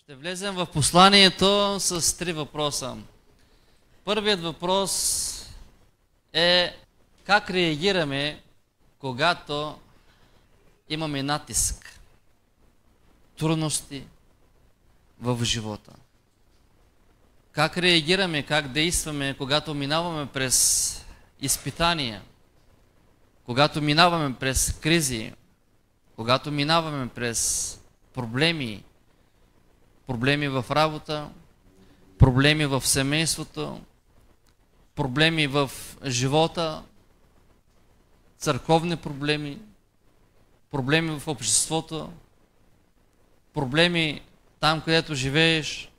Ще влезем в посланието с три въпроса. Първият въпрос е как реагираме, когато имаме натиск, трудности в живота. Как реагираме, как действаме, когато минаваме през изпитания, когато минаваме през кризи, когато минаваме през проблеми, проблеми в работа, проблеми в семейството, проблеми в живота, църковни проблеми, проблеми в обществото, проблеми там, където живееш.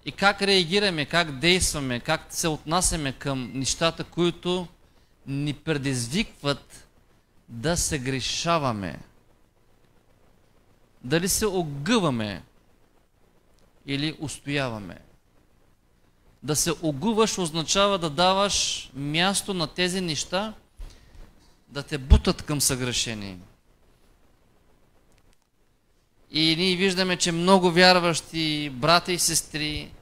И как реагираме, как действаме, как се отнасяме към нещата, които ни предизвикват да се грешаваме. Дали се огъваме или устояваме. Да се огъваш означава да даваш място на тези неща, да те бутат към съгрешение. И ние виждаме, че много вярващи брати и сестри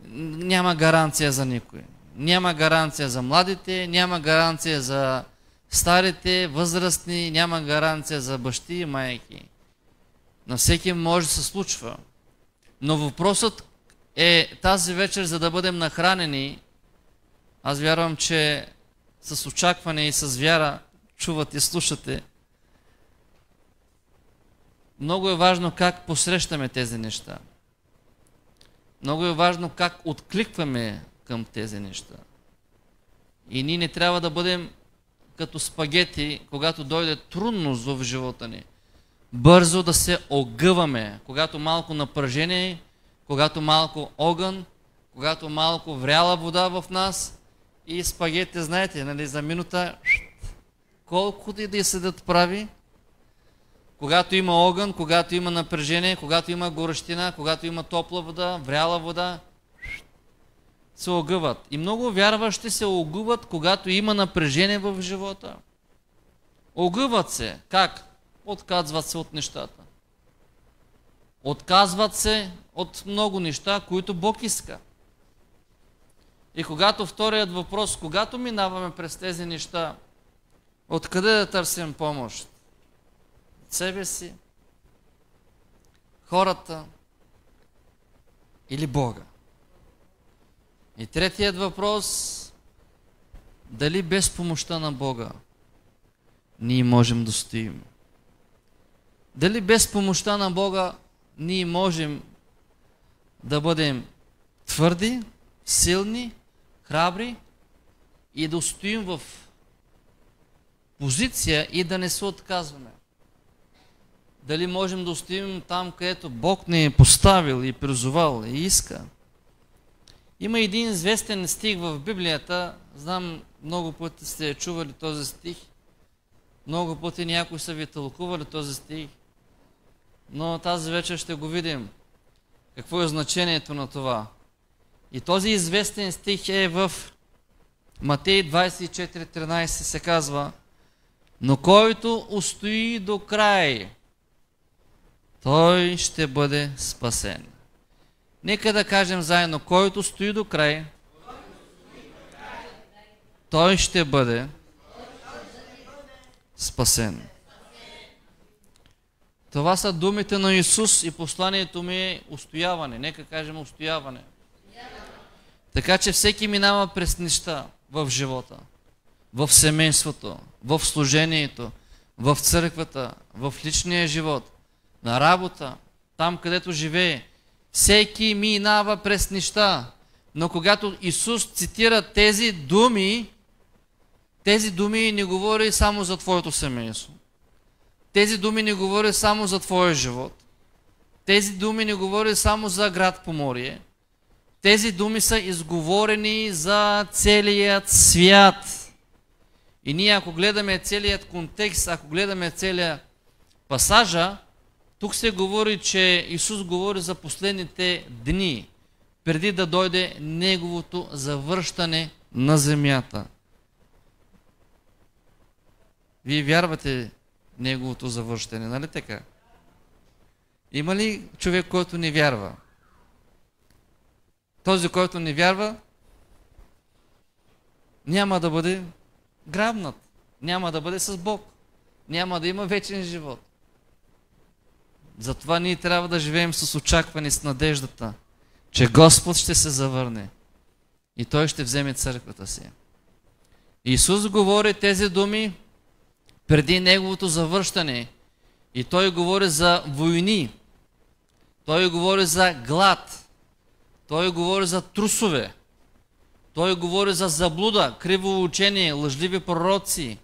няма гаранция за никой. Няма гаранция за младите, няма гаранция за старите, възрастни, няма гаранция за бащи и майки. На всеки може да се случва. Но въпросът е тази вечер, за да бъдем нахранени. Аз вярвам, че с очакване и с вяра чувате и слушате. Много е важно как посрещаме тези неща. Много е важно как откликваме към тези неща. И ние не трябва да бъдем като спагети, когато дойде трудност в живота ни. Бързо да се огъваме, когато малко напрежение, когато малко огън, когато малко вряла вода в нас и спагети, знаете, нали, за минута, колкото и да седят прави, когато има огън, когато има напрежение, когато има горещина, когато има топла вода, вряла вода, се огъват. И много вярващи се огъват, когато има напрежение в живота. Огъват се. Как? Отказват се от нещата. Отказват се от много неща, които Бог иска. И когато вторият въпрос, когато минаваме през тези неща, откъде да търсим помощ? От себе си, хората или Бога? И третият въпрос, дали без помощта на Бога ние можем да стоим? Дали без помощта на Бога ние можем да бъдем твърди, силни, храбри и да устоим в позиция и да не се отказваме? Дали можем да устоим там, където Бог ни е поставил и призовал и иска? Има един известен стих в Библията, знам, много пъти сте чували този стих, много пъти някои са ви тълкували този стих, но тази вечер ще го видим. Какво е значението на това? И този известен стих е в Матей 24:13 се казва: но който устои до край, той ще бъде спасен. Нека да кажем заедно: който стои до край, той ще бъде спасен. Това са думите на Исус и посланието ми е устояване. Нека кажем устояване. Така че всеки минава през неща в живота, в семейството, в служението, в църквата, в личния живот, на работа, там където живее. Всеки минава през неща. Но когато Исус цитира тези думи не говори само за твоето семейство. Тези думи не говори само за твоя живот. Тези думи не говори само за град Поморие. Тези думи са изговорени за целият свят. И ние, ако гледаме целият контекст, ако гледаме целият пасажа, тук се говори, че Исус говори за последните дни, преди да дойде Неговото завръщане на земята. Вие вярвате Неговото завръщане, нали така? Има ли човек, който не вярва? Този, който не вярва, няма да бъде грабнат, няма да бъде с Бог, няма да има вечен живот. Затова ние трябва да живеем с очакване, с надеждата, че Господ ще се завърне и Той ще вземе църквата си. Исус говори тези думи преди Неговото завръщане и Той говори за войни, Той говори за глад, Той говори за трусове, Той говори за заблуда, криво учение, лъжливи пророци,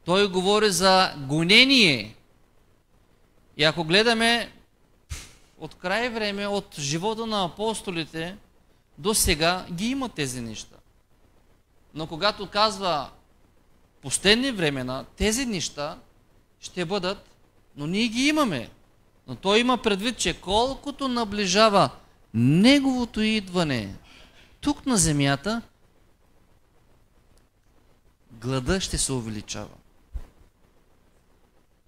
Той говори за гонение. И ако гледаме от край време, от живота на апостолите, до сега ги има тези неща. Но когато казва последни времена, тези неща ще бъдат, но ние ги имаме. Но той има предвид, че колкото наближава Неговото идване тук на земята, глада ще се увеличава.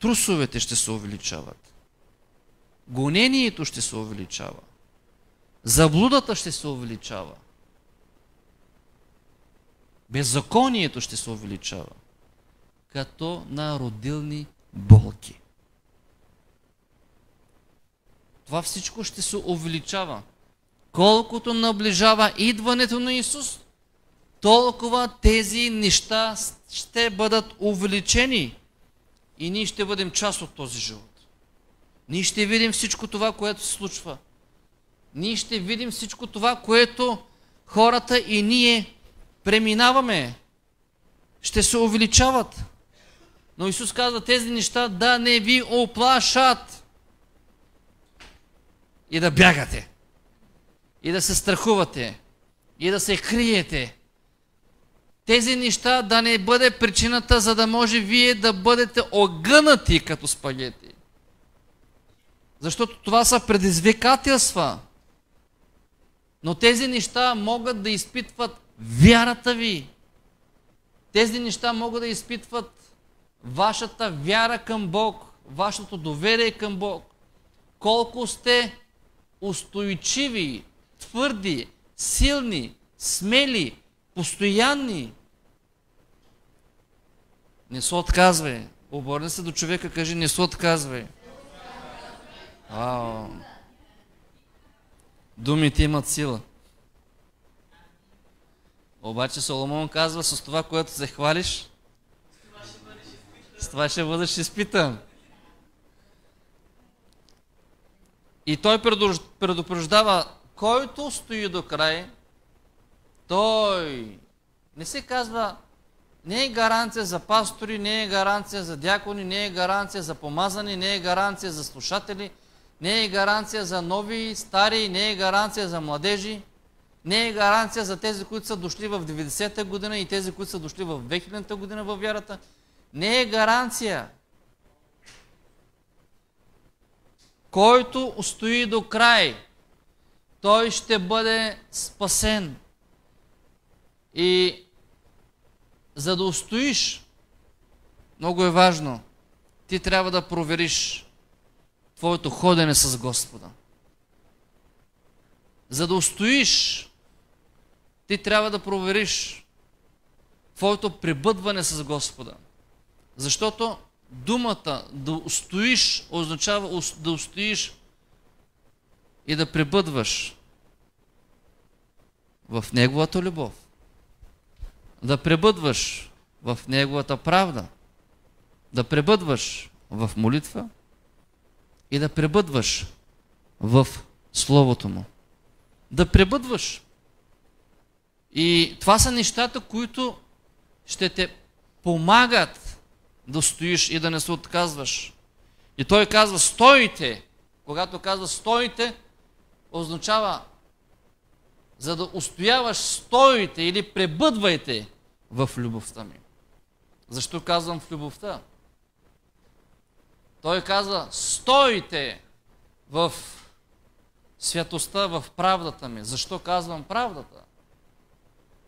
Трусовете ще се увеличават. Гонението ще се увеличава. Заблудата ще се увеличава. Беззаконието ще се увеличава. Като на родилни болки. Това всичко ще се увеличава. Колкото наближава идването на Исус, толкова тези неща ще бъдат увеличени. И ние ще бъдем част от този живот. Ние ще видим всичко това, което се случва. Ние ще видим всичко това, което хората и ние преминаваме. Ще се увеличават. Но Исус казва тези неща да не ви оплашат. И да бягате. И да се страхувате. И да се криете. Тези неща да не бъде причината, за да може вие да бъдете огънати като спагети. Защото това са предизвикателства. Но тези неща могат да изпитват вярата ви. Тези неща могат да изпитват вашата вяра към Бог, вашето доверие към Бог. Колко сте устойчиви, твърди, силни, смели, постоянни. Не се отказвай. Обърни се до човека, кажи, не се отказвай. Вау. Думите имат сила. Обаче Соломон казва, с това, което се хвалиш, с това ще бъдеш изпитан. И той предупреждава, който стои до край, той не се казва, не е гаранция за пастори, не е гаранция за дякони, не е гаранция за помазани, не е гаранция за слушатели, не е гаранция за нови, стари, не е гаранция за младежи, не е гаранция за тези, които са дошли в 90-та година и тези, които са дошли в 2000-та година във вярата. Не е гаранция. Който устои до край, той ще бъде спасен. И за да устоиш, много е важно, ти трябва да провериш твоето ходене с Господа. За да устоиш, ти трябва да провериш твоето пребъдване с Господа. Защото думата да устоиш означава да устоиш и да пребъдваш в Неговата любов. Да пребъдваш в Неговата правда. Да пребъдваш в молитва и да пребъдваш в Словото Му. Да пребъдваш. И това са нещата, които ще те помагат да стоиш и да не се отказваш. И той казва, стойте. Когато казва стойте, означава, за да устояваш, стойте или пребъдвайте в любовта ми. Защо казвам в любовта? Той казва, стойте в святостта, в правдата ми. Защо казвам правдата?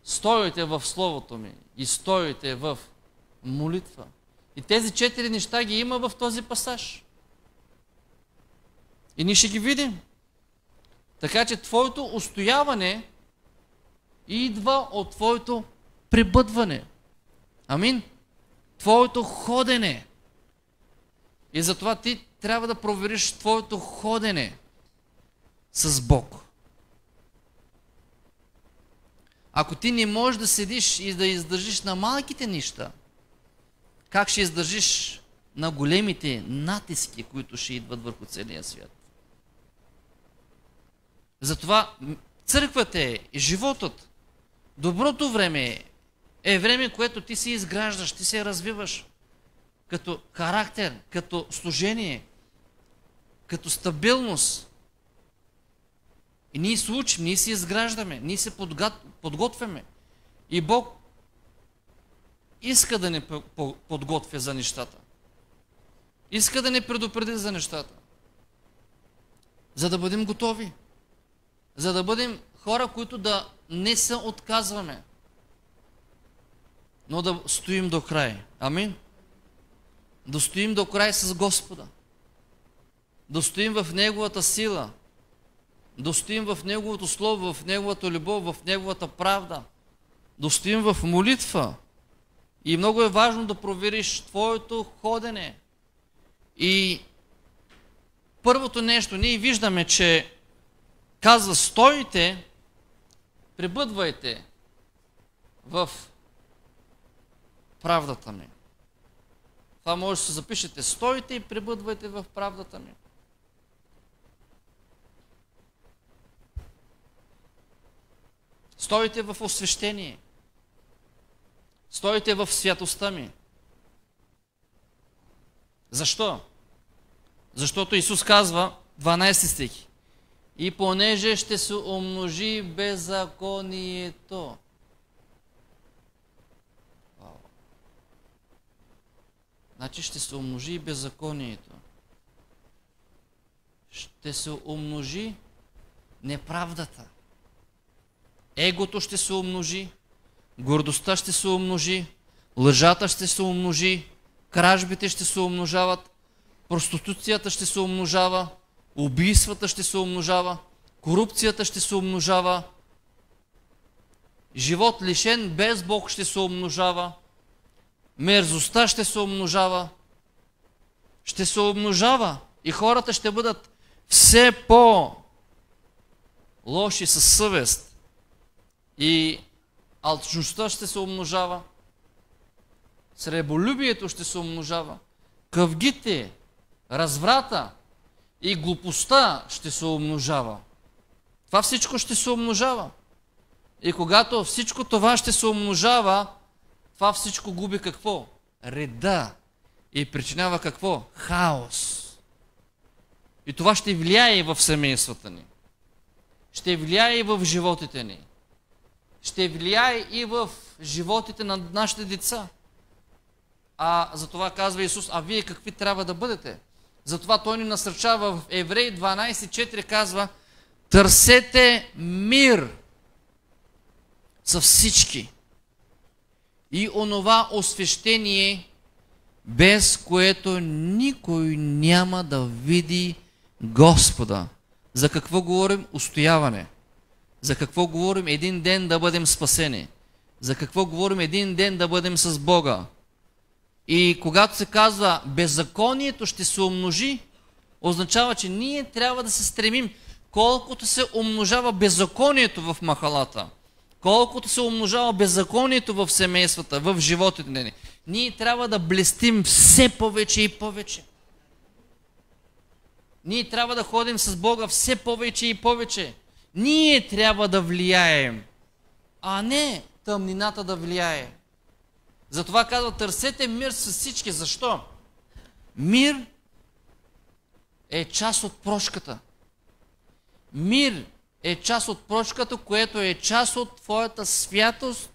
Стойте в Словото ми и стойте в молитва. И тези 4 неща ги има в този пасаж. И ние ще ги видим. Така че твоето устояване идва от твоето пребъдване. Амин. Твоето ходене. И затова ти трябва да провериш твоето ходене с Бог. Ако ти не можеш да седиш и да издържиш на малките неща, как ще издържиш на големите натиски, които ще идват върху целия свят? Затова църквата е животът. Доброто време е време, което ти се изграждаш, ти се развиваш като характер, като служение, като стабилност. И ние се учим, ние се изграждаме, ние се подготвяме. И Бог иска да ни подготвя за нещата. Иска да ни предупреди за нещата. За да бъдем готови. За да бъдем хора, които да не се отказваме, но да стоим до край. Амин. Да стоим до край с Господа. Да стоим в Неговата сила. Да стоим в Неговото Слово, в Неговата любов, в Неговата правда. Да стоим в молитва. И много е важно да провериш твоето ходене. И първото нещо, ние виждаме, че казва: стойте, пребъдвайте в правдата ми. Това може да се запишете: стойте и пребъдвайте в правдата ми. Стойте в освещение. Стойте в святостта ми. Защо? Защото Исус казва, 12 стих: и понеже ще се умножи беззаконието. Значи ще се умножи беззаконието. Ще се умножи неправдата. Егото ще се умножи, гордостта ще се умножи, лъжата ще се умножи, кражбите ще се умножават, проституцията ще се умножава, убийствата ще се умножава, корупцията ще се умножава, живот лишен без Бог ще се умножава, мерзостта ще се умножава, и хората ще бъдат все по-лоши със съвест, и алчността ще се умножава, сребролюбието ще се умножава, къвгите, разврата и глупостта ще се умножава. Това всичко ще се умножава. И когато всичко това ще се умножава, това всичко губи какво? Реда. И причинява какво? Хаос. И това ще влияе и в семействата ни. Ще влияе и в животите ни. Ще влияе и в животите на нашите деца. Затова казва Исус: а вие какви трябва да бъдете? Затова Той ни насърчава в Евреи 12:4, казва: търсете мир с всички и онова освещение, без което никой няма да види Господа. За какво говорим? Устояване. За какво говорим? Един ден да бъдем спасени. За какво говорим? Един ден да бъдем с Бога. И когато се казва беззаконието ще се умножи, означава, че ние трябва да се стремим, колкото се умножава беззаконието в махалата, колкото се умножава беззаконието в семействата, в животите ни, ние трябва да блестим все повече и повече. Ние трябва да ходим с Бога все повече и повече. Ние трябва да влияем, а не тъмнината да влияе. Затова казва: търсете мир с всички. Защо? Мир е част от прошката. Мир е част от прошката, което е част от твоята святост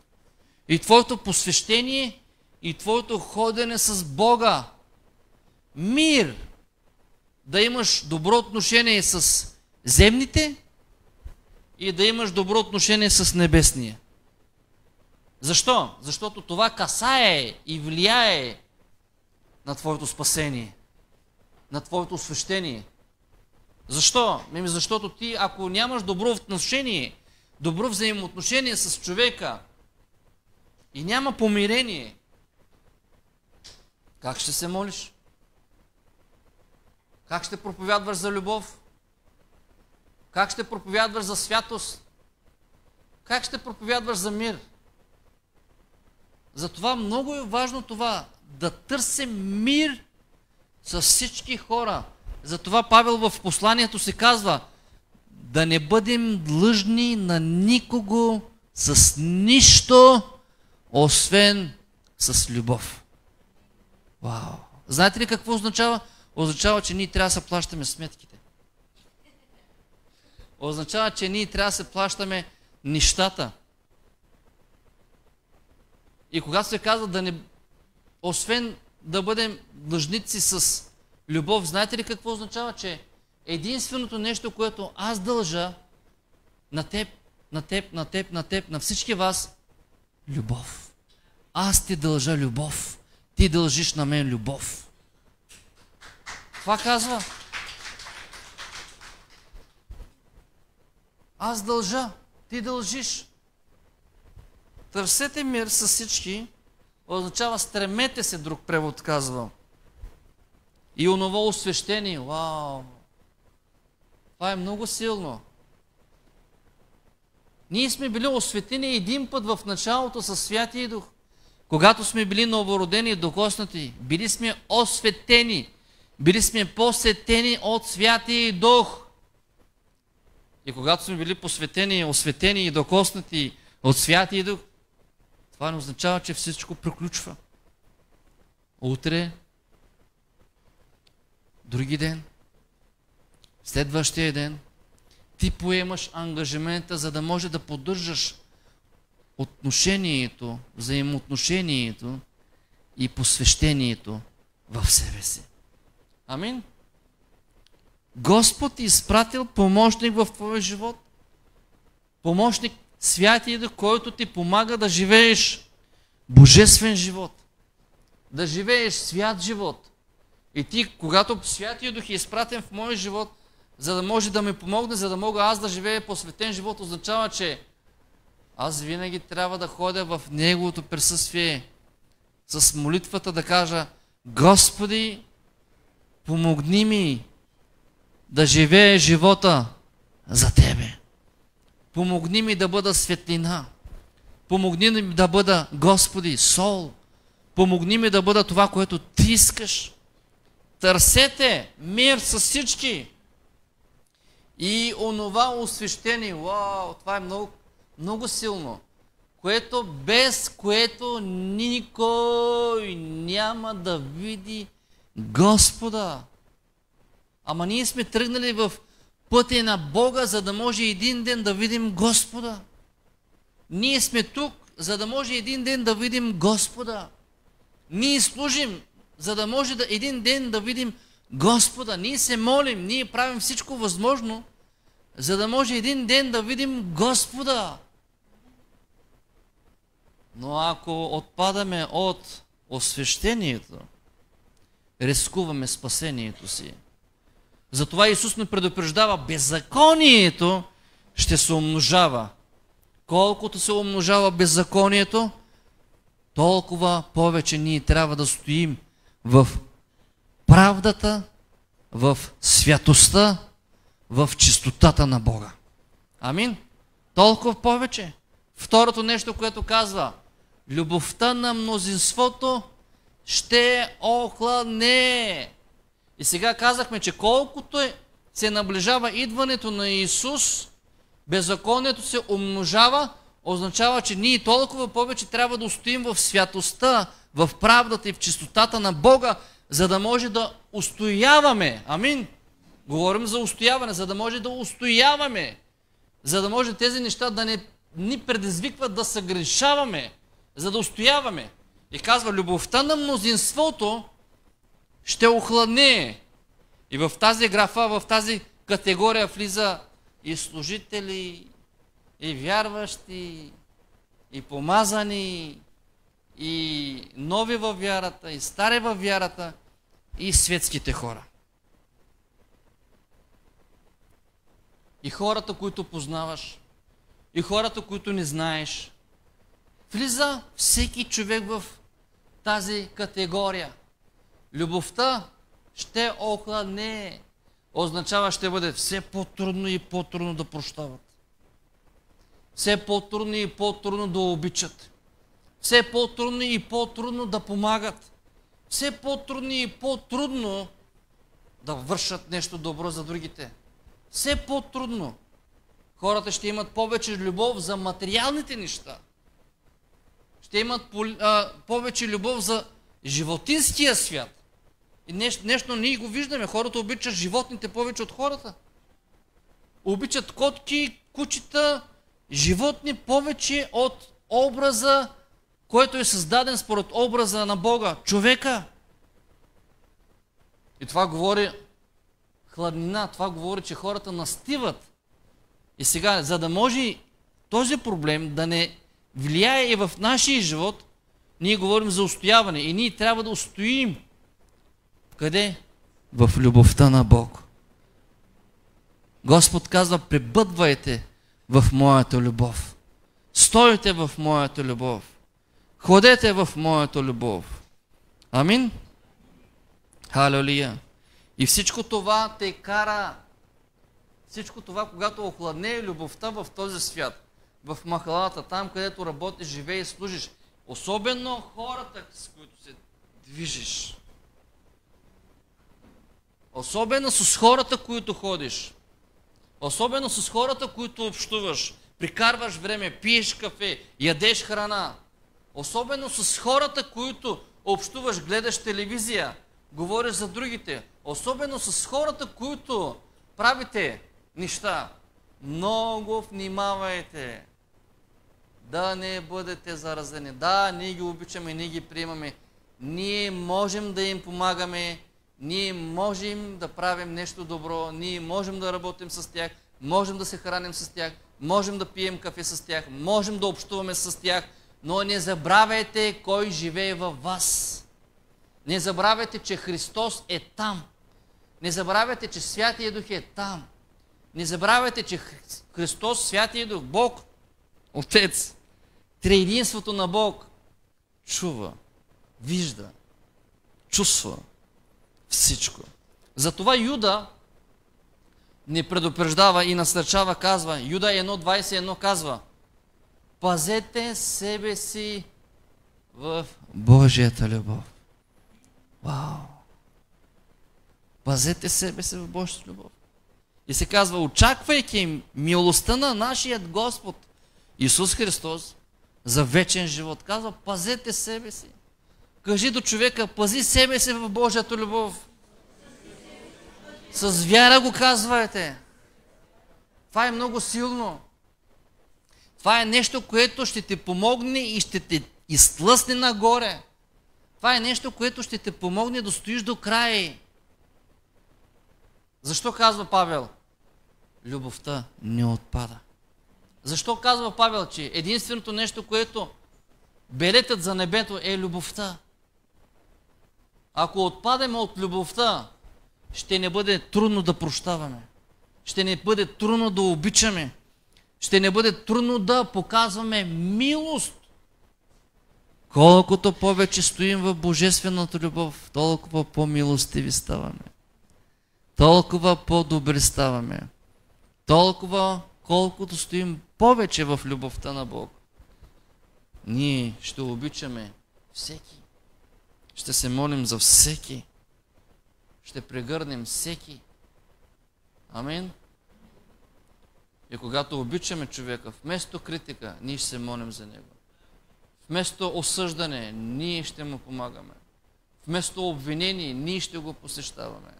и твоето посвещение и твоето ходене с Бога. Мир. Да имаш добро отношение с земните и да имаш добро отношение с небесния. Защо? Защото това касае и влияе на твоето спасение, на твоето освещение. Защо? Защото ти, ако нямаш добро отношение, добро взаимоотношение с човека и няма помирение, как ще се молиш? Как ще проповядваш за любов? Как ще проповядваш за святост? Как ще проповядваш за мир? Затова много е важно това, да търсим мир с всички хора. Затова Павел в посланието си казва, да не бъдем длъжни на никого с нищо, освен с любов. Вау! Знаете ли какво означава? Означава, че ние трябва да се плащаме сметките. Означава, че ние трябва да се плащаме нещата. И когато се казва да не, освен да бъдем длъжници с любов, знаете ли какво означава? Че единственото нещо, което аз дължа на теб, на всички вас, любов. Аз ти дължа любов. Ти дължиш на мен любов. Това казва. Аз дължа, ти дължиш. Търсете мир с всички, означава стремете се, друг превод казва. И онова освещение, вау! Това е много силно. Ние сме били осветени един път в началото със Святия Дух. Когато сме били новородени и докоснати, били сме осветени, били сме посетени от Святия Дух. И когато сме били посветени, осветени и докоснати от Святия Дух, това не означава, че всичко приключва. Утре, други ден, следващия ден, ти поемаш ангажимента, за да може да поддържаш отношението, взаимоотношението и посвещението в себе си. Амин. Господ ти изпратил помощник в твоя живот. Помощник Святия Дух, който ти помага да живееш божествен живот. Да живееш свят живот. И ти, когато Святия Дух е изпратен в моя живот, за да може да ми помогне, за да мога аз да живея посветен живот, означава, че аз винаги трябва да ходя в Неговото присъствие с молитвата да кажа: Господи, помогни ми да живея живота за Тебе. Помогни ми да бъда светлина. Помогни ми да бъда, Господи, сол. Помогни ми да бъда това, което Ти искаш. Търсете мир с всички. И онова освещение, вау, това е много, много силно, без което никой няма да види Господа. Ама ние сме тръгнали в пътя на Бога, за да може един ден да видим Господа. Ние сме тук, за да може един ден да видим Господа. Ние служим, за да може един ден да видим Господа. Ние се молим, ние правим всичко възможно, за да може един ден да видим Господа. Но ако отпадаме от освещението, рискуваме спасението си. Затова Исус ни предупреждава: беззаконието ще се умножава. Колкото се умножава беззаконието, толкова повече ние трябва да стоим в правдата, в святостта, в чистотата на Бога. Амин? Толкова повече. Второто нещо, което казва: любовта на мнозинството ще охладне. И сега казахме, че колкото се наближава идването на Исус, беззаконието се умножава, означава, че ние толкова повече трябва да устоим в святостта, в правдата и в чистотата на Бога, за да може да устояваме. Амин. Говорим за устояване, за да може да устояваме, за да може тези неща да не ни предизвикват да съгрешаваме, за да устояваме. И казва: любовта на мнозинството ще охладне. И в тази графа, в тази категория влиза и служители, и вярващи, и помазани, и нови във вярата, и стари във вярата, и светските хора. и хората, които познаваш, и хората, които не знаеш. Влиза всеки човек в тази категория. Любовта ще охладне. Означава, ще бъде все по-трудно и по-трудно да прощават. Все по-трудно и по-трудно да обичат. Все по-трудно и по-трудно да помагат. Все по-трудно и по-трудно да вършат нещо добро за другите. Все по-трудно. Хората ще имат повече любов за материалните неща. Ще имат повече любов за животинския свят. И нещо ние го виждаме. Хората обичат животните повече от хората. Обичат котки, кучета, животни повече от образа, който е създаден според образа на Бога. Човека. И това говори хладнина. Това говори, че хората настиват. И сега, за да може този проблем да не влияе и в нашия живот, ние говорим за устояване. И ние трябва да устоим. Къде? В любовта на Бог. Господ казва, пребъдвайте в моята любов. Стойте в моята любов. Ходете в моята любов. Амин? Халелуя. И всичко това те кара. Всичко това, когато охладне любовта в този свят, в махалата, там, където работиш, живееш, служиш, особено хората, с които се движиш. Особено с хората, които ходиш. Особено с хората, които общуваш. Прикарваш време, пиеш кафе, ядеш храна. Особено с хората, които общуваш, гледаш телевизия, говориш за другите. Особено с хората, които правите неща. Много внимавайте да не бъдете заразени. Да, ние ги обичаме, ние ги приемаме. Ние можем да им помагаме. Ние можем да правим нещо добро, ние можем да работим с тях, можем да се храним с тях, можем да пием кафе с тях, можем да общуваме с тях, но не забравяйте кой живее във вас. Не забравяйте, че Христос е там. Не забравяйте, че Святия Дух е там. Не забравяйте, че Христос, Святия Дух, Бог, Отец, триединството на Бог, чува, вижда, чувства всичко. Затова Юда ни предупреждава и насърчава, казва, Юда 1.21 казва, пазете себе си в Божията любов. Вау! Пазете себе си в Божията любов. И се казва, очаквайки милостта на нашия Господ Исус Христос за вечен живот. Казва, пазете себе си. Кажи до човека, пази себе си в Божията любов. С вяра го казвайте. Това е много силно. Това е нещо, което ще те помогне и ще те изтлъсне нагоре. Това е нещо, което ще те помогне да стоиш до края. Защо казва Павел? Любовта не отпада. Защо казва Павел, че единственото нещо, което билетът за небето е любовта? Ако отпадем от любовта, ще не бъде трудно да прощаваме. Ще не бъде трудно да обичаме. Ще не бъде трудно да показваме милост. Колкото повече стоим в божествената любов, толкова по-милостиви ставаме. Толкова по-добри ставаме. Толкова, колкото стоим повече в любовта на Бог. Ние ще обичаме всеки. Ще се молим за всеки. Ще прегърнем всеки. Амин. И когато обичаме човека, вместо критика, ние ще се молим за него. Вместо осъждане, ние ще му помагаме. Вместо обвинение, ние ще го посещаваме.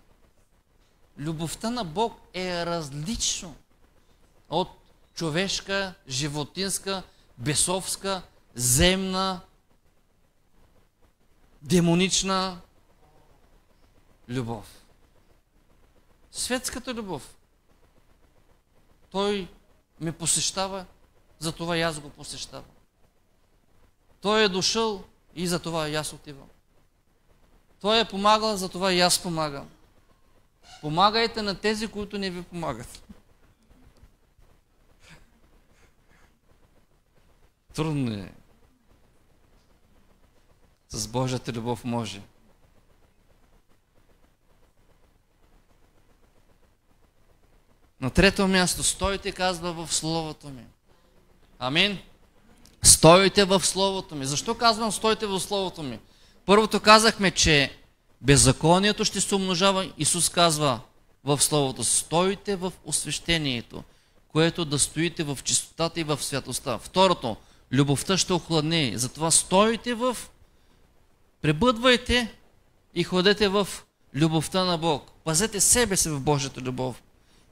Любовта на Бог е различно от човешка, животинска, бесовска, земна, демонична любов. Светската любов. Той ме посещава, затова и аз го посещавам. Той е дошъл и затова и аз отивам. Той е помагал, затова и аз помагам. Помагайте на тези, които не ви помагат. Трудно е. С Божията любов може. На трето място, стойте, казва, в Словото ми. Амин. Стойте в Словото ми. Защо казвам стойте в Словото ми? Първото казахме, че беззаконието ще се умножава. Исус казва в Словото, стойте в освещението, което да стоите в чистотата и в святостта. Второто, любовта ще охладне. Затова стойте пребъдвайте и ходете в любовта на Бог. Пазете себе си в Божията любов.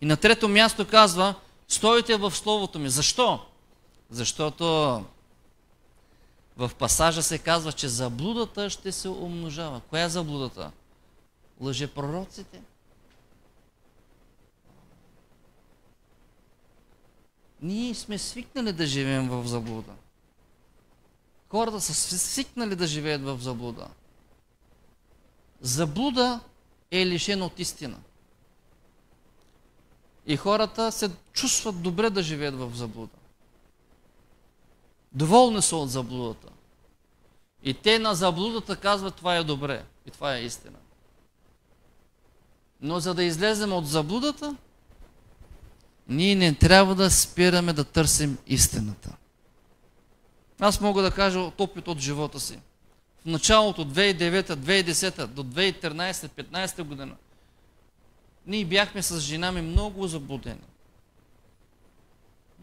И на трето място казва, стойте в Словото ми. Защо? Защото в пасажа се казва, че заблудата ще се умножава. Коя е заблудата? Лъжепророците. Ние сме свикнали да живеем в заблуда. Хората са свикнали да живеят в заблуда. Заблуда е лишена от истина. И хората се чувстват добре да живеят в заблуда. Доволни са от заблудата. И те на заблудата казват, това е добре и това е истина. Но за да излезем от заблудата, ние не трябва да спираме да търсим истината. Аз мога да кажа от опит от живота си. В началото 2009, 2010 до 2013-2015 година ние бяхме с жена ми много заблудени.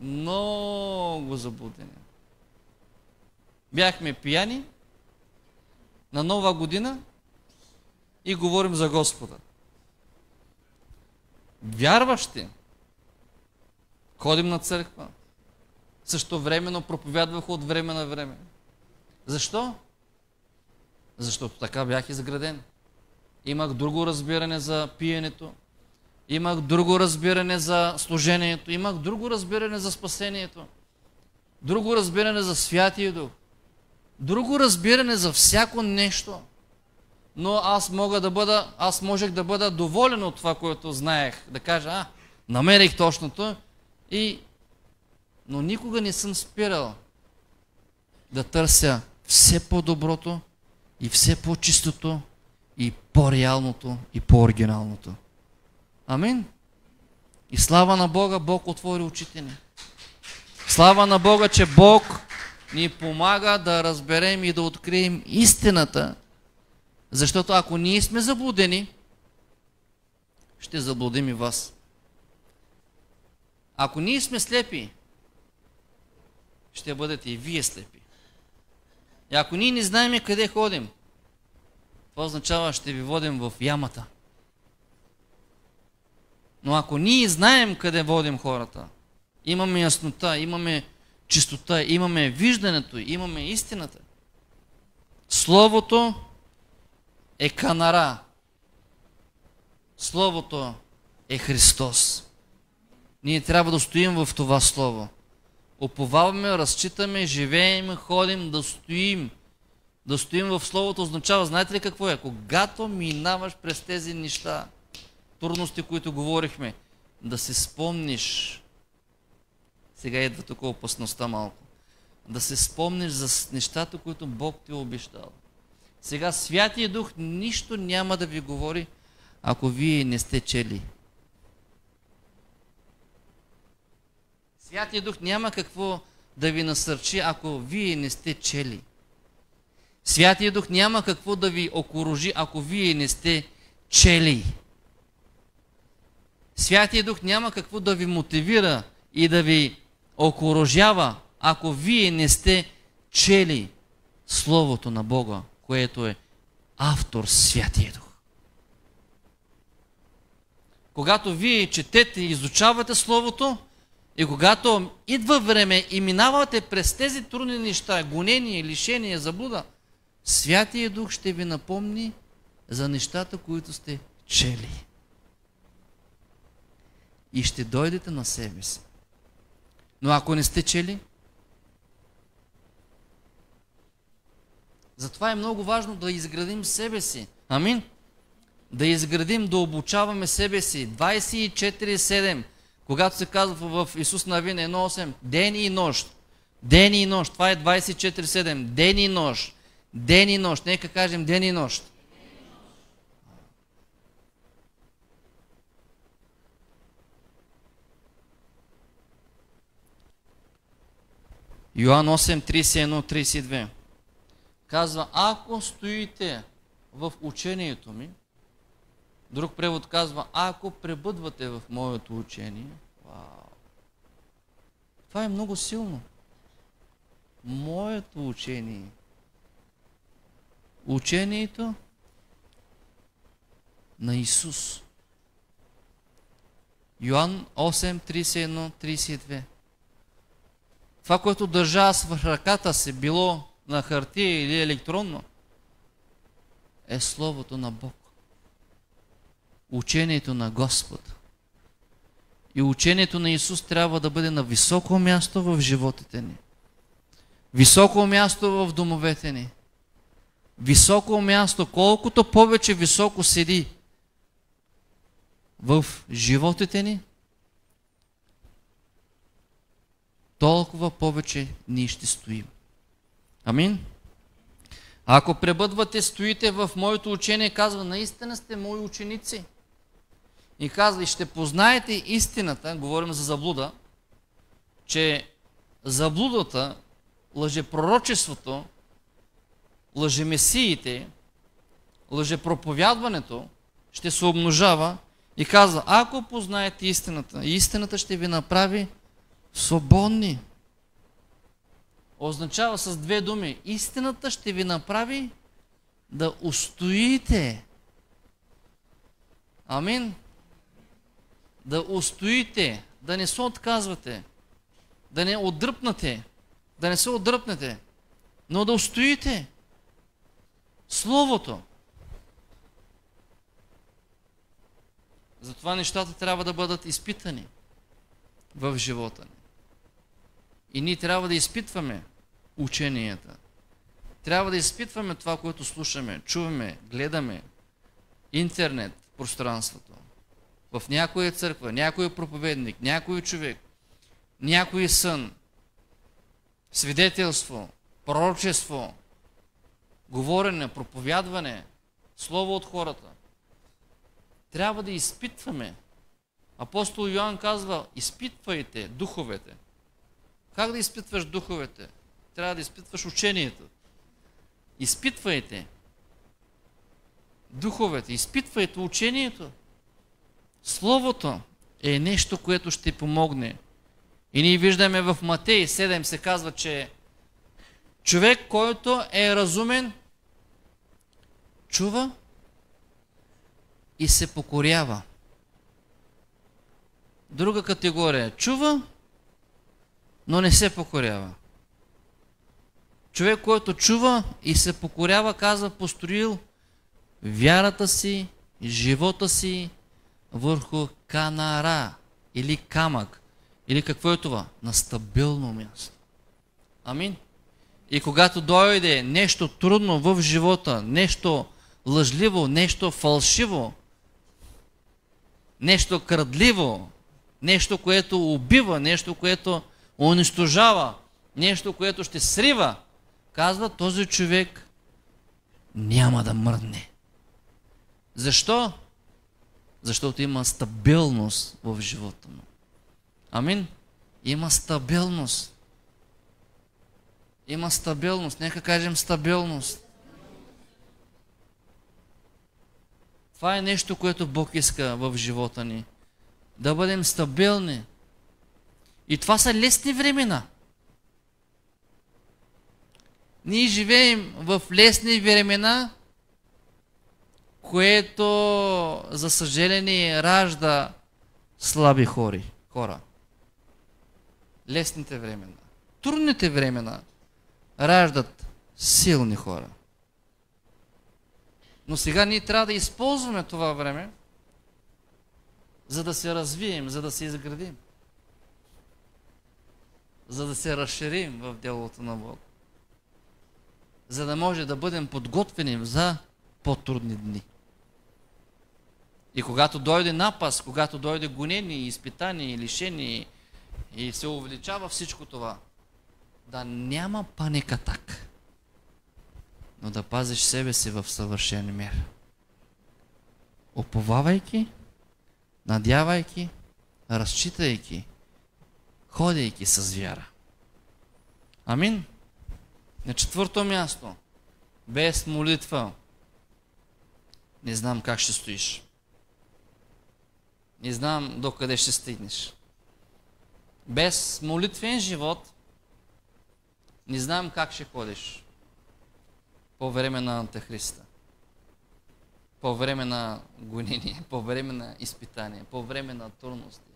Много заблудени. Бяхме пияни на Нова година и говорим за Господа. Вярващи. Ходим на църква. Също времено проповядвах от време на време. Защо? Защото така бях изграден. Имах друго разбиране за пиенето. Имах друго разбиране за служението. Имах друго разбиране за спасението. Друго разбиране за Святия Дух. Друго разбиране за всяко нещо. Но аз можех да бъда доволен от това, което знаех. Да кажа, намерих точното. Но никога не съм спирал да търся все по-доброто и все по-чистото и по-реалното и по-оригиналното. Амин. И слава на Бога, Бог отвори очите ни. Слава на Бога, че Бог ни помага да разберем и да открием истината. Защото ако ние сме заблудени, ще заблудим и вас. Ако ние сме слепи, ще бъдете и вие слепи. И ако ние не знаем къде ходим, това означава, ще ви водим в ямата. Но ако ние знаем къде водим хората, имаме яснота, имаме чистота, имаме виждането, имаме истината. Словото е канара. Словото е Христос. Ние трябва да стоим в това Слово. Уповаваме, разчитаме, живеем, ходим, да стоим. Да стоим в Словото означава, знаете ли какво е? Когато минаваш през тези неща, трудности, които говорихме, да си спомниш, сега идва тук опасността малко, да се спомниш за нещата, които Бог ти е обещал. Сега Святия Дух нищо няма да ви говори, ако вие не сте чели. Святия Дух няма какво да ви насърчи, ако вие не сте чели. Святия Дух няма какво да ви окоружи, ако вие не сте чели. Святия Дух няма какво да ви мотивира и да ви окоружава, ако вие не сте чели Словото на Бога, което е автор Святия Дух. Когато вие четете и изучавате Словото, и когато идва време и минавате през тези трудни неща, гонение, лишение, заблуда, Святия Дух ще ви напомни за нещата, които сте чели. И ще дойдете на себе си. Но ако не сте чели, затова е много важно да изградим себе си. Амин. Да изградим, да обучаваме себе си 24/7. Когато се казва в Исус Навин 1:8, ден и нощ, Ден и нощ. Това е 24/7. Ден и нощ. Ден и нощ. Нека кажем ден и нощ. Йоан 8:31-32 казва, ако стоите в учението ми, друг превод казва, ако пребъдвате в моето учение, това е много силно. Моето учение. Учението на Исус. Йоан 8:31-32. Това, което държа аз в ръката си, било на хартия или електронно, е Словото на Бог. Учението на Господ. И учението на Исус трябва да бъде на високо място в животите ни. Високо място в домовете ни. Високо място, колкото повече високо седи в животите ни, толкова повече ние ще стоим. Амин? Ако пребъдвате, стоите в моето учение, казва, наистина сте мои ученици. И казва, и ще познаете истината, говорим за заблуда, че заблудата, лъжепророчеството, лъжемесиите, лъжепроповядването ще се умножава и казва, ако познаете истината, истината ще ви направи свободни. Означава с две думи, истината ще ви направи да устоите. Амин. Да устоите, да не се отказвате, да не отдръпнете, да не се отдръпнете, но да устоите. Словото. Затова нещата трябва да бъдат изпитани в живота ни. И ние трябва да изпитваме ученията. Трябва да изпитваме това, което слушаме, чуваме, гледаме. Интернет, пространството. В някоя църква, някой проповедник, някой човек, някой сън, свидетелство, пророчество, говорене, проповядване, слово от хората. Трябва да изпитваме. Апостол Йоан казва, изпитвайте духовете. Как да изпитваш духовете? Трябва да изпитваш учението. Изпитвайте духовете, изпитвайте учението. Словото е нещо, което ще помогне. И ние виждаме в Матей 7 се казва, че човек, който е разумен, чува и се покорява. Друга категория. Чува, но не се покорява. Човек, който чува и се покорява, казва, построил вярата си, живота си върху канара или камък. Или какво е това? На стабилно място. Амин. И когато дойде нещо трудно в живота, нещо лъжливо, нещо фалшиво, нещо крадливо, нещо, което убива, нещо, което унищожава, нещо, което ще срива, казва, този човек няма да мръдне. Защо? Защото има стабилност в живота му. Амин? Има стабилност. Има стабилност. Нека кажем стабилност. Това е нещо, което Бог иска в живота ни. Да бъдем стабилни. И това са лесни времена. Ние живеем в лесни времена, което, за съжаление, ражда слаби хора. Лесните времена. Трудните времена раждат силни хора. Но сега ние трябва да използваме това време, за да се развием, за да се изградим. За да се разширим в делото на Бог. За да може да бъдем подготвени за по-трудни дни. И когато дойде напаст, когато дойде гонение, изпитание, лишение и се увеличава всичко това, да няма паник атак, но да пазиш себе си в съвършен мир. Уповавайки, надявайки, разчитайки, ходейки с вяра. Амин. На четвърто място, без молитва, не знам как ще стоиш. Не знам докъде ще стигнеш. Без молитвен живот, не знам как ще ходиш по време на Антихриста, по време на гонение, по време на изпитание, по време на трудности.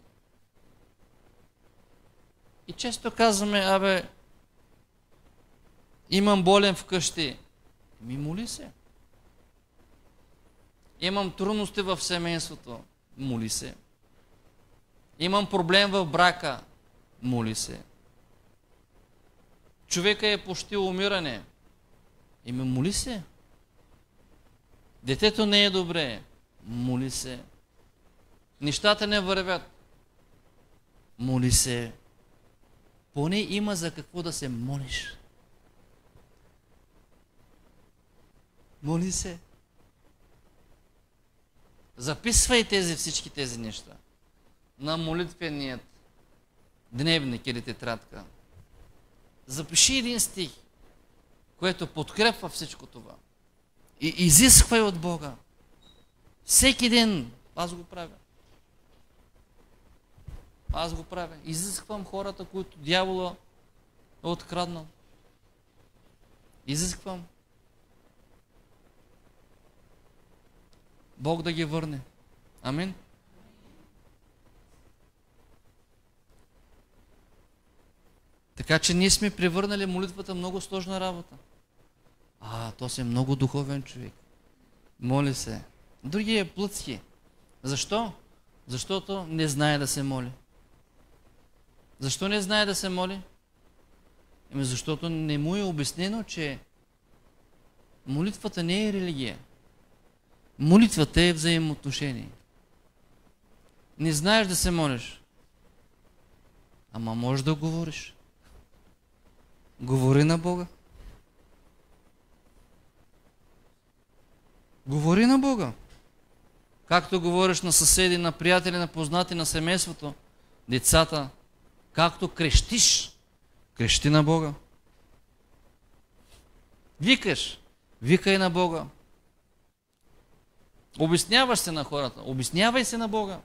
И често казваме, имам болен вкъщи. Моли се. Имам трудности в семейството. Моли се. Имам проблем в брака. Моли се. Човека е почти умиране. Моли се. Детето не е добре. Моли се. Нещата не вървят. Моли се. Поне има за какво да се молиш. Моли се. Записвай всички тези неща на молитвеният дневник или тетрадка. Запиши един стих, което подкрепва всичко това. И изисквай от Бога. Всеки ден аз го правя. Аз го правя. Изисквам хората, които дявола е откраднал. Изисквам Бог да ги върне. Амин. Така че ние сме превърнали молитвата много сложна работа. То си много духовен човек. Моли се. Другия е плътски. Защо? Защото не знае да се моли. Защо не знае да се моли? Защото не му е обяснено, че молитвата не е религия. Молитвата е взаимоотношение. Не знаеш да се молиш. Ама можеш да говориш. Говори на Бога. Говори на Бога. Както говориш на съседи, на приятели, на познати, на семейството, децата, както крещиш, крещи на Бога. Викаш, викай на Бога. Обясняваш се на хората, обяснявай се на Бога.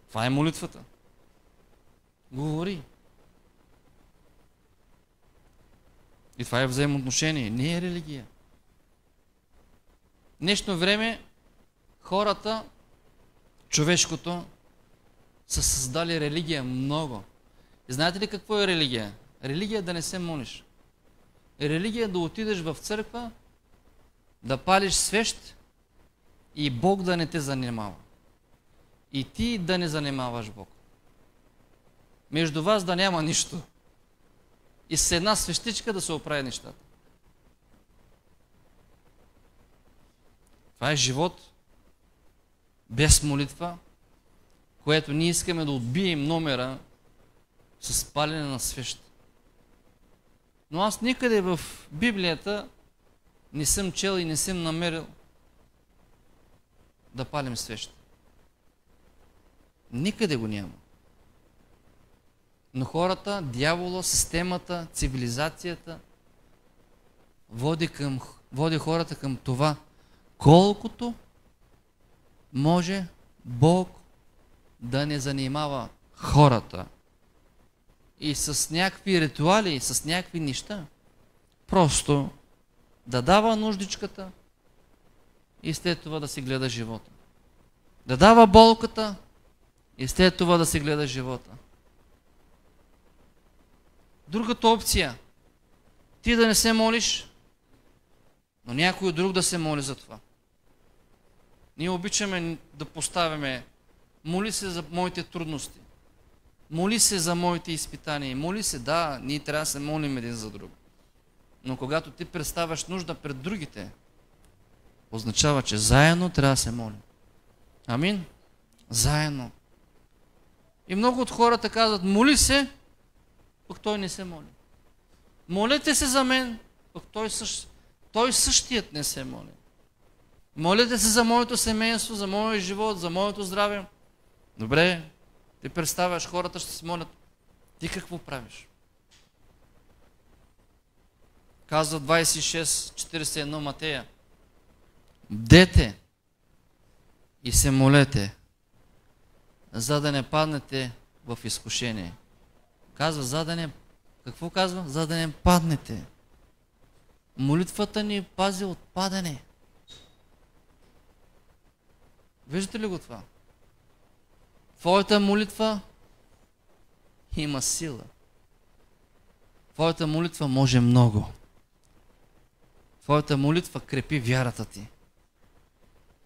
Това е молитвата. Говори. И това е взаимоотношение, не е религия. В днешно време хората, човешкото, са създали религия много. И знаете ли какво е религия? Религия е да не се молиш. Религия е да отидеш в църква, да палиш свещ и Бог да не те занимава. И ти да не занимаваш Бог. Между вас да няма нищо. И с една свещичка да се оправи нещата. Това е живот без молитва, което ние искаме да отбием номера с палене на свещ. Но аз никъде в Библията не съм чел и не съм намерил да палим свещ. Никъде го няма. Но дявола, системата, цивилизацията води хората към това, колкото може Бог да не занимава хората и с някакви ритуали, с някакви неща. Просто да дава нуждичката и след това да си гледа живота. Да дава болката и след това да си гледа живота. Другата опция, ти да не се молиш, но някой друг да се моли за това. Ние обичаме да поставяме, моли се за моите трудности, моли се за моите изпитания, моли се, да, ние трябва да се молим един за друг. Но когато ти представяш нужда пред другите, означава, че заедно трябва да се молим. Амин? Заедно. И много от хората казват, моли се, пък той не се моли. Молете се за мен, пък той същият не се моли. Молете се за моето семейство, за моя живот, за моето здраве. Добре, ти представяш, хората ще се молят. Ти какво правиш? Казва 26:41 Матея. Бдете и се молете, за да не паднете в изкушение. Казва, какво казва? За да не паднете. Молитвата ни пази от падане. Виждате ли го това? Твоята молитва има сила. Твоята молитва може много. Твоята молитва крепи вярата ти.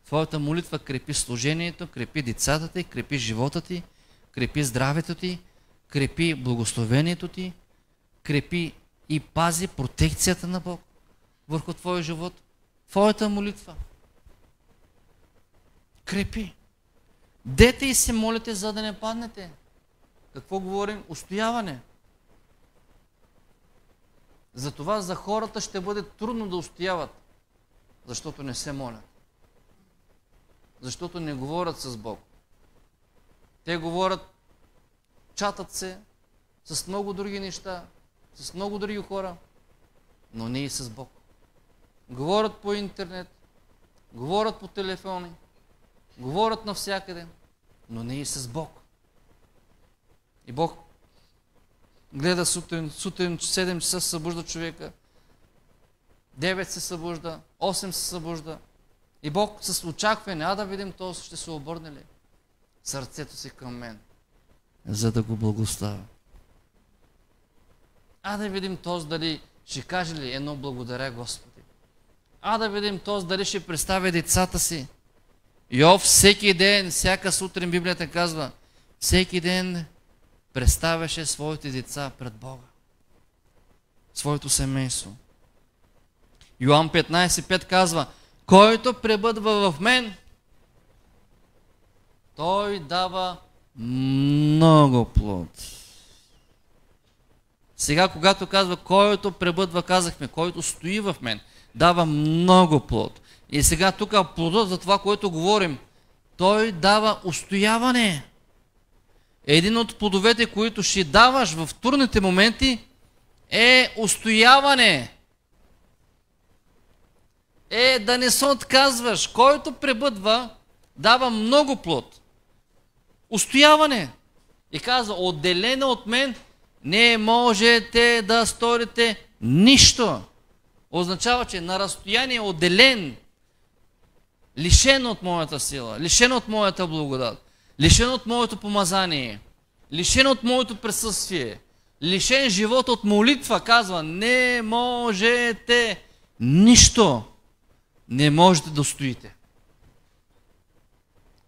Твоята молитва крепи служението, крепи децата ти, крепи живота ти, крепи здравето ти, крепи благословението ти, крепи и пази протекцията на Бог върху твоя живот. Твоята молитва крепи. Дете и се молите, за да не паднете. Какво говорим? Устояване. Затова за хората ще бъде трудно да устояват, защото не се молят. Защото не говорят с Бог. Те говорят, чатат се с много други неща, с много други хора, но не и с Бог. Говорят по интернет, говорят по телефони, говорят навсякъде, но не и с Бог. И Бог гледа сутрин 7 часа се събужда човека, 9 се събужда, 8 се събужда. И Бог с очакване, да видим, то ще се обърне ли сърцето си към мен, за да го благославя. Да видим този дали ще каже ли едно благодаря Господи. Да видим този дали ще представя децата си. Йов всеки ден, всяка сутрин Библията казва, всеки ден представяше своите деца пред Бога. Своето семейство. Йоан 15:5 казва, който пребъдва в мен, той дава много плод. Сега, когато казва, който пребъдва, казахме, който стои в мен, дава много плод. И сега тук плодът за това, което говорим, той дава устояване. Един от плодовете, които ще даваш в трудните моменти, е устояване. Да не се отказваш. Който пребъдва, дава много плод. Устояване. И казва, отделено от мен, не можете да сторите нищо. Означава, че на разстояние отделен, лишен от моята сила, лишен от моята благодат, лишен от моето помазание, лишен от моето присъствие, лишен живот от молитва, казва, не можете нищо. Не можете да стоите.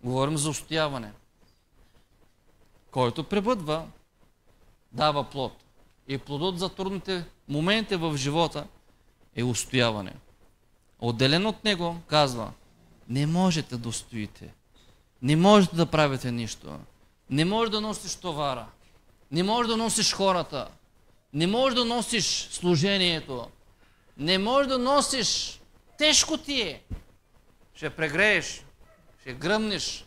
Говорим за устояване. Който пребъдва, дава плод. И плодът за трудните моменти в живота е устояване. Отделен от него, казва, не можете да устоите. Не можете да правите нищо. Не можеш да носиш товара. Не можеш да носиш хората. Не можеш да носиш служението. Не можеш да носиш. Тежко ти е. Ще прегрееш, ще гръмнеш.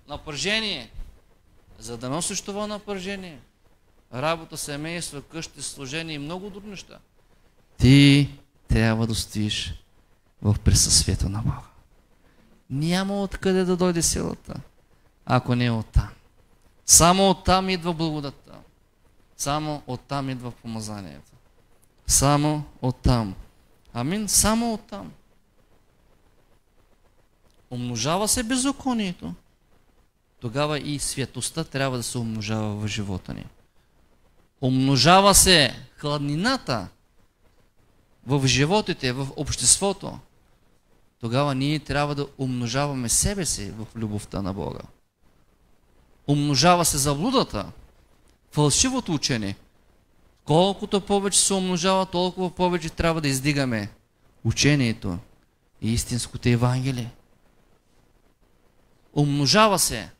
Напрежение. За да носиш това напрежение, работа, семейство, къщи, служение и много други неща, ти трябва да стоиш в присъствието на Бога. Няма откъде да дойде силата, ако не е оттам. Само оттам идва благодатта. Само оттам идва помазанието. Само оттам. Амин, само оттам. Умножава се беззаконието. Тогава и светостта трябва да се умножава в живота ни. Умножава се хладнината в животите, в обществото. Тогава ние трябва да умножаваме себе си в любовта на Бога. Умножава се заблудата, фалшивото учение. Колкото повече се умножава, толкова повече трябва да издигаме учението и истинското Евангелие. Умножава се.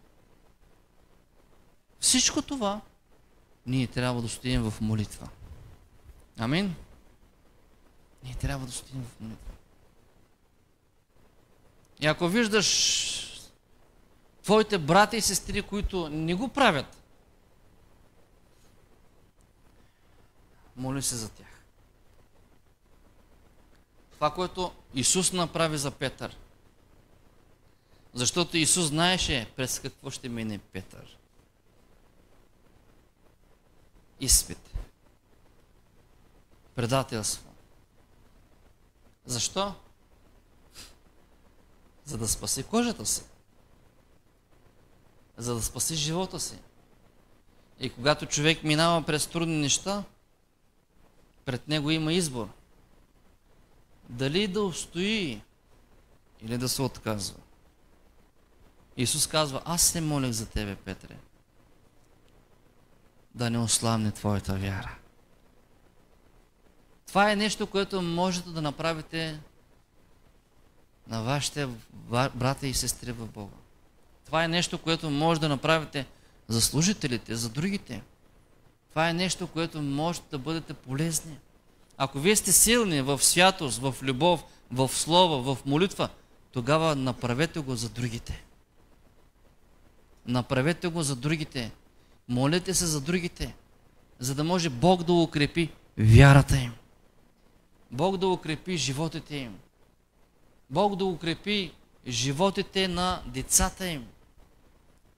Всичко това ние трябва да стоим в молитва. Амин. Ние трябва да стоим в молитва. И ако виждаш твоите брати и сестри, които не го правят, моли се за тях. Това, което Исус направи за Петър. Защото Исус знаеше през какво ще мине Петър. Изпит. Предателство. Защо? За да спаси кожата си. За да спаси живота си. И когато човек минава през трудни неща, пред него има избор. Дали да устои или да се отказва. Исус казва, аз се молих за тебе, Петре, да не ослабне твоята вяра. Това е нещо, което можете да направите на вашите брата и сестри в Бога. Това е нещо, което може да направите за служителите, за другите. Това е нещо, което може да бъдете полезни. Ако вие сте силни в святост, в любов, в слово, в молитва, тогава направете го за другите. Направете го за другите. Молете се за другите, за да може Бог да укрепи вярата им. Бог да укрепи животите им. Бог да укрепи животите на децата им.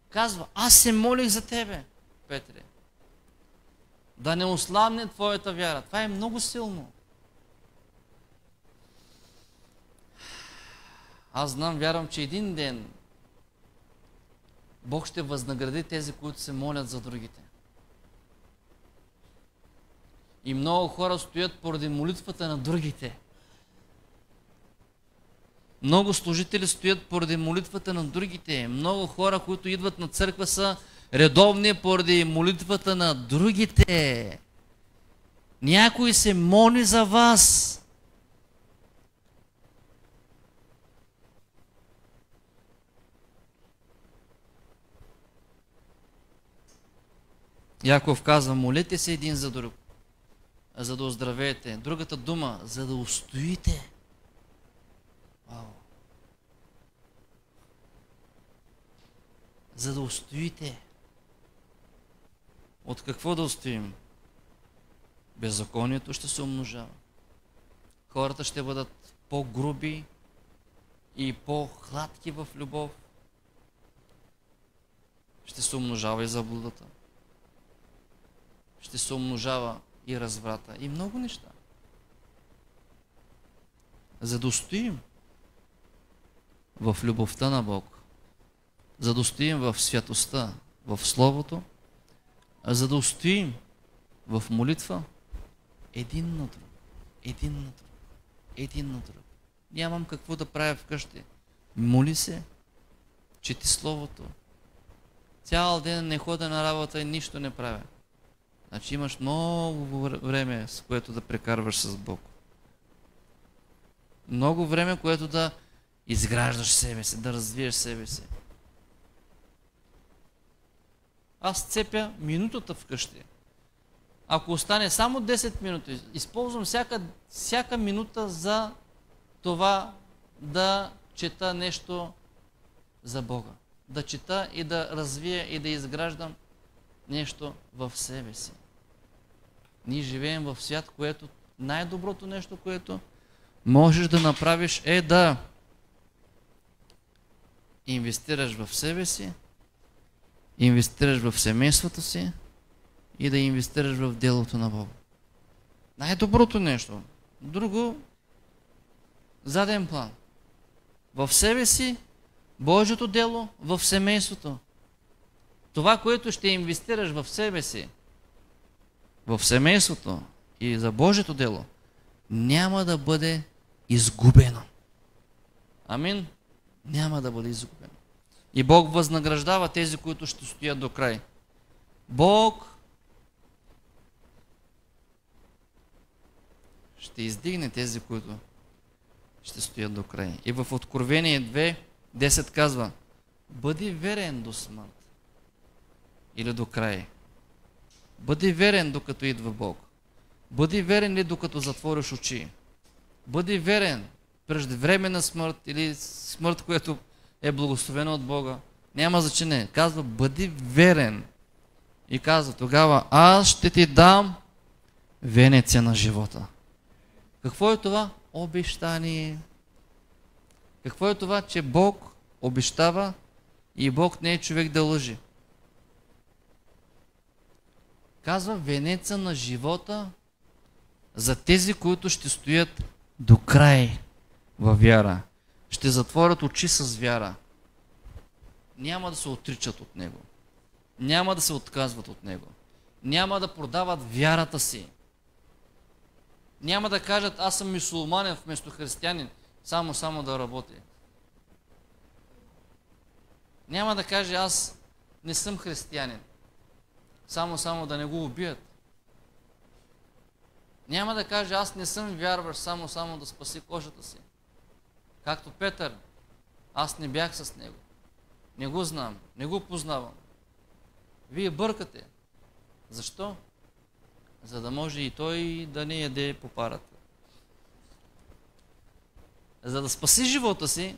Казва, аз се молих за тебе, Петре. Да не ослабне твоята вяра. Това е много силно. Аз знам, вярвам, че един ден Бог ще възнагради тези, които се молят за другите. И много хора стоят поради молитвата на другите. Много служители стоят поради молитвата на другите. Много хора, които идват на църква, са редовни поради молитвата на другите. Някой се моли за вас. Яков казва, молете се един за друг, за да оздравеете. Другата дума, за да устоите. Вау. За да устоите. От какво да устоим? Беззаконието ще се умножава. Хората ще бъдат по-груби и по-хладки в любов. Ще се умножава и заблудата. Ще се умножава и разврата. И много неща. За да устоим в любовта на Бог, за да устоим в святостта, в Словото, за да устоим в молитва, един на друг, един на друг, един на друг. Нямам какво да правя вкъщи. Моли се, чети Словото. Цял ден не ходя на работа и нищо не правя. Значи имаш много време, с което да прекарваш с Бог. Много време, което да изграждаш себе си, да развиеш себе си. Аз цепя минутата вкъщи. Ако остане само 10 минути, използвам всяка минута за това да чета нещо за Бога. Да чета и да развия и да изграждам нещо в себе си. Ние живеем в свят, което най-доброто нещо, което можеш да направиш, е да инвестираш в себе си, инвестираш в семейството си и да инвестираш в делото на Бога. Най-доброто нещо. Друго, заден план. В себе си, Божието дело, в семейството. Това, което ще инвестираш в себе си, в семейството и за Божието дело, няма да бъде изгубено. Амин? Няма да бъде изгубено. И Бог възнаграждава тези, които ще стоят до край. Бог ще издигне тези, които ще стоят до край. И в Откровение 2:10 казва, бъди верен до смърт. Или до край. Бъди верен, докато идва Бог. Бъди верен ли докато затвориш очи? Бъди верен преждевременна смърт или смърт, която е благословена от Бога. Няма значение. Казва, бъди верен. И казва, тогава аз ще ти дам венеца на живота. Какво е това? Обещание. Какво е това, че Бог обещава и Бог не е човек да лъжи? Казва, венеца на живота за тези, които ще стоят до край във вяра. Ще затворят очи с вяра. Няма да се отричат от Него. Няма да се отказват от Него. Няма да продават вярата си. Няма да кажат, аз съм мюсюлманин вместо християнин, само да работи. Няма да каже, аз не съм християнин, само да не го убият. Няма да каже, аз не съм вярващ, само да спаси кожата си. Както Петър, аз не бях с него. Не го знам, не го познавам. Вие бъркате. Защо? За да може и той да не яде по парата. За да спаси живота си,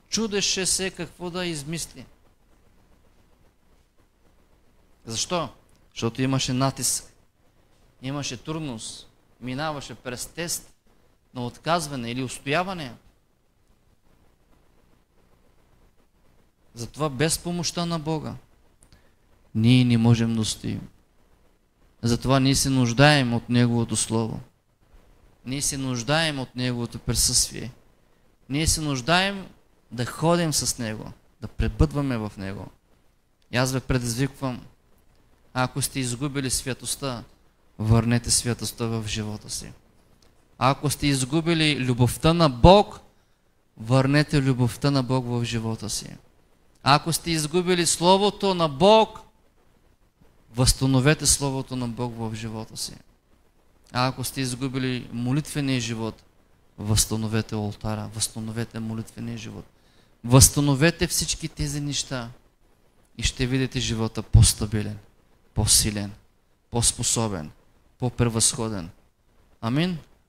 чудеше се какво да измисли. Защо? Защото имаше натиск, имаше трудност, минаваше през тест на отказване или устояване. Затова без помощта на Бога ние не можем да устоим. Затова ние се нуждаем от Неговото Слово. Ние се нуждаем от Неговото присъствие. Ние се нуждаем да ходим с Него, да пребъдваме в Него. И аз ви предизвиквам, ако сте изгубили святостта, върнете святостта в живота си. Ако сте изгубили любовта на Бог, върнете любовта на Бог в живота си. Ако сте изгубили Словото на Бог, възстановете Словото на Бог в живота си. А ако сте изгубили молитвения живот, възстановете олтара, възстановете молитвения живот. Възстановете всички тези неща и ще видите живота по-стабилен, по-силен, по-способен, по-превъзходен. Амин.